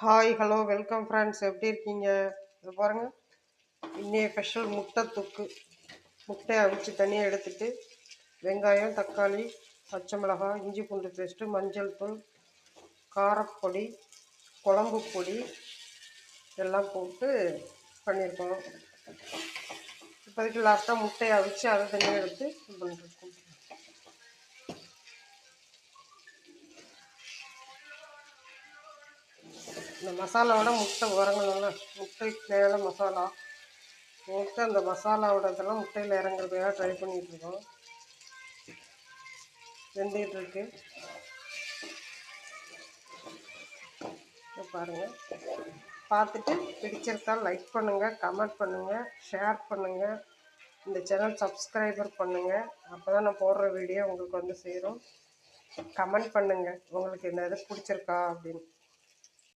Hi hello welcome friends, எப்படி இருக்கீங்க? இது பாருங்கள், இன்னைய ஸ்பெஷல் முட்டை தொக்கு. முட்டையை அவிச்சு தனியாக எடுத்துட்டு வெங்காயம், தக்காளி, பச்சை மிளகாய், இஞ்சி பூண்டு பேஸ்ட்டு, மஞ்சள் தூள், காரப்பொடி, குழம்பு பொடி எல்லாம் போட்டு பண்ணியிருக்கோம். இப்போதைக்கு லாஸ்ட்டாக முட்டையை அவிச்சு அதை தனியாக எடுத்து இது பண்ணிருக்கோம். இந்த மசாலாவோட முட்டை உறங்கணும்ல, முட்டைக்கு மேலே மசாலா போட்டு அந்த மசாலாவோட இதெல்லாம் முட்டையில் இறங்குறதுக்காக ட்ரை பண்ணிகிட்ருக்கோம். வெந்துகிட்ருக்கு பாருங்கள். பார்த்துட்டு பிடிச்சிருக்கா லைக் பண்ணுங்கள், கமெண்ட் பண்ணுங்கள், ஷேர் பண்ணுங்கள். இந்த சேனல் சப்ஸ்கிரைபர் பண்ணுங்கள். அப்போ தான் நான் போடுற வீடியோ உங்களுக்கு வந்து சேரும். கமெண்ட் பண்ணுங்கள் உங்களுக்கு என்னது பிடிச்சிருக்கா அப்படின்னு.